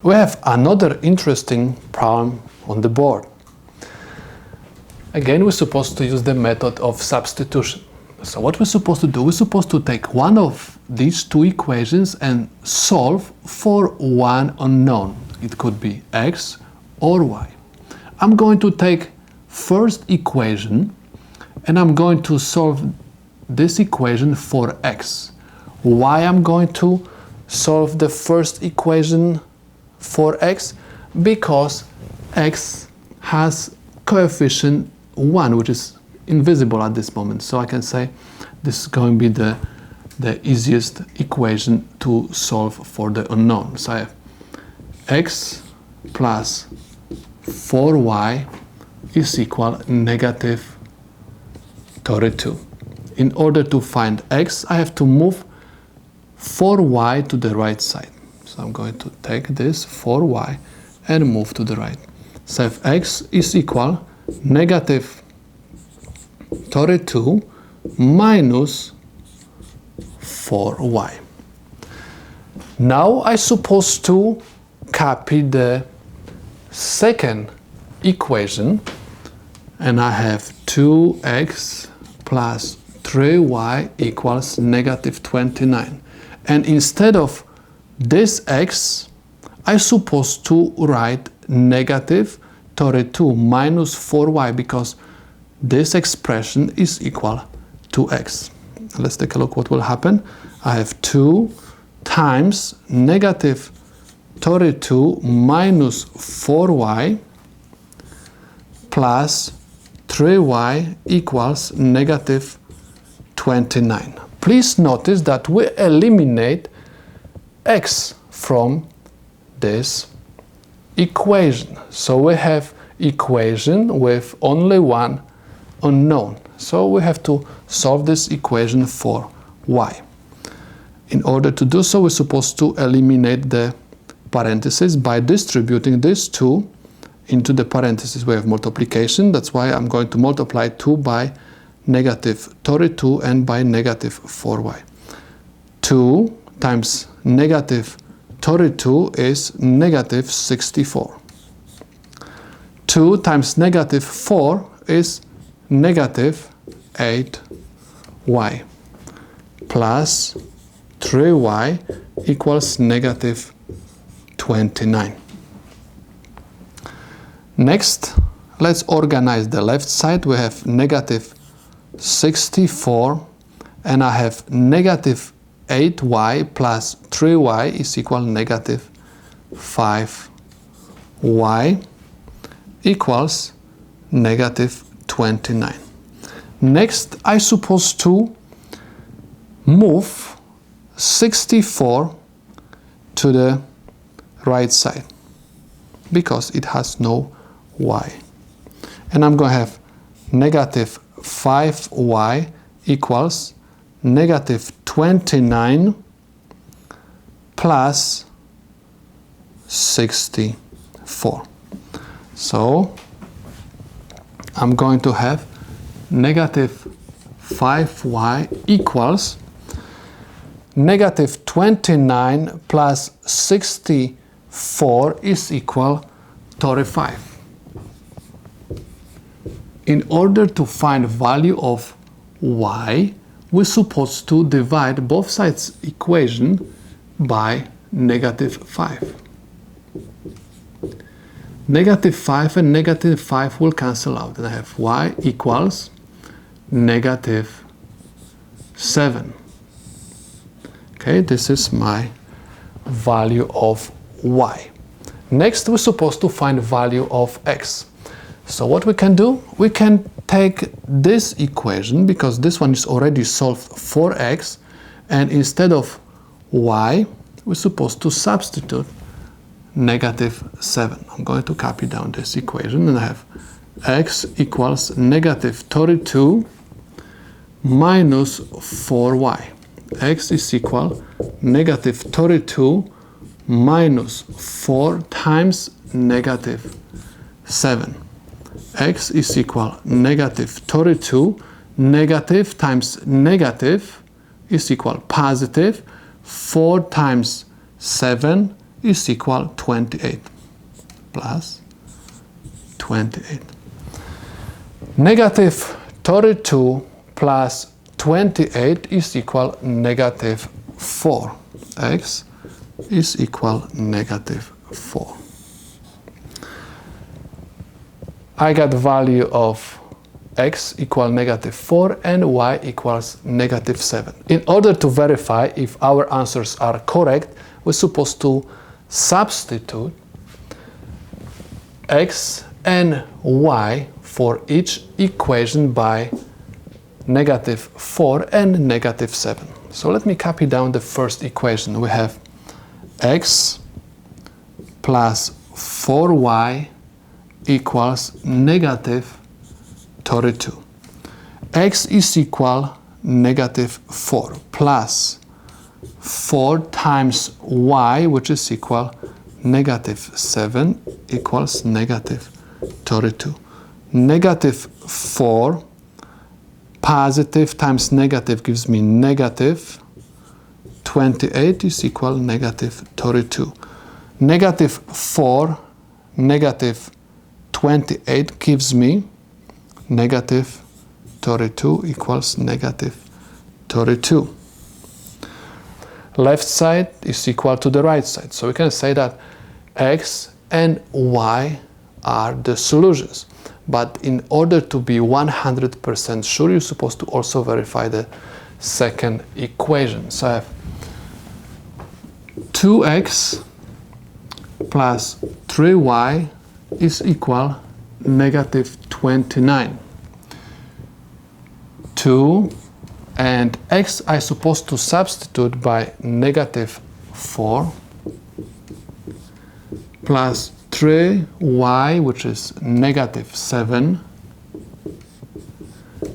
We have another interesting problem on the board. Again, we're supposed to use the method of substitution. So what we're supposed to do, we're supposed to take one of these two equations and solve for one unknown. It could be x or y. I'm going to take first equation and I'm going to solve this equation for x. Why I'm going to solve the first equation for x? Because x has coefficient 1, which is invisible at this moment. So I can say this is going to be the easiest equation to solve for the unknown. So I have x plus 4y is equal negative 32. In order to find x, I have to move 4y to the right side. So I'm going to take this 4y and move to the right. So if x is equal negative 32 minus 4y. Now I'm supposed to copy the second equation and I have 2x plus 3y equals negative 29. And instead of this x, I'm supposed to write negative 32 minus 4y because this expression is equal to x. Let's take a look what will happen. I have 2 times negative 32 minus 4y plus 3y equals negative 29. Please notice that we eliminate x from this equation. So we have equation with only one unknown. So we have to solve this equation for y. In order to do so, we're supposed to eliminate the parentheses by distributing this 2 into the parentheses. We have multiplication. That's why I'm going to multiply 2 by negative 32 and by negative 4y. 2 times negative 32 is negative 64. 2 times negative 4 is negative 8y plus 3y equals negative 29. Next, let's organize the left side. We have negative 64 and I have negative 8y plus 3y is equal negative 5y equals negative 29. Next, I'm supposed to move 64 to the right side because it has no y. And I'm going to have negative 5y equals negative 29 plus 64. So I'm going to have negative 5y equals negative 29 plus 64 is equal 35. In order to find value of y, we're supposed to divide both sides equation by negative 5. Negative 5 and negative 5 will cancel out, and I have y equals negative 7. Okay, this is my value of y. Next, we're supposed to find value of x. So what we can do, we can take this equation, because this one is already solved for x, and instead of y, we're supposed to substitute negative 7. I'm going to copy down this equation, and I have x equals negative 32 minus 4y. X is equal negative 32 minus 4 times negative 7. X is equal negative 32. Negative times negative is equal positive. 4 times 7 is equal 28 plus 28. Negative 32 plus 28 is equal negative 4. X is equal negative 4. I got the value of x equal negative 4 and y equals negative 7. In order to verify if our answers are correct, we're supposed to substitute x and y for each equation by negative 4 and negative 7. So let me copy down the first equation. We have x plus 4y equals negative 32. X is equal negative 4 plus 4 times y, which is equal negative 7, equals negative 32. Negative 4 positive times negative gives me negative 28 is equal negative 32. Negative 4 negative 28 gives me negative 32 equals negative 32. Left side is equal to the right side. So we can say that x and y are the solutions. But in order to be 100% sure, you're supposed to also verify the second equation. So I have 2x plus 3y is equal negative 29. 2 and x I supposed to substitute by negative 4 plus 3y, which is negative 7,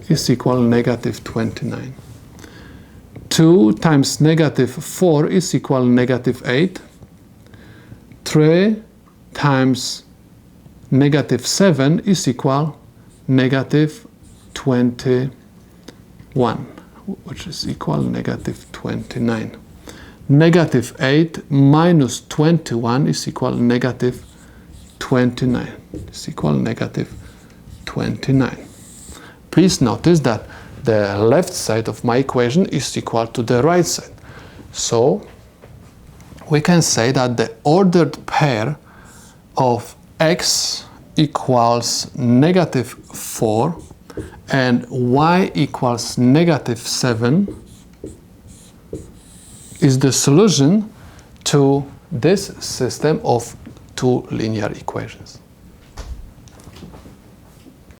is equal negative 29. 2 times negative 4 is equal negative 8. 3 times negative 7 is equal negative 21, which is equal negative 29. Negative 8 minus 21 is equal negative 29. Is equal negative 29. Please notice that the left side of my equation is equal to the right side. So we can say that the ordered pair of x equals negative 4 and y equals negative 7 is the solution to this system of two linear equations.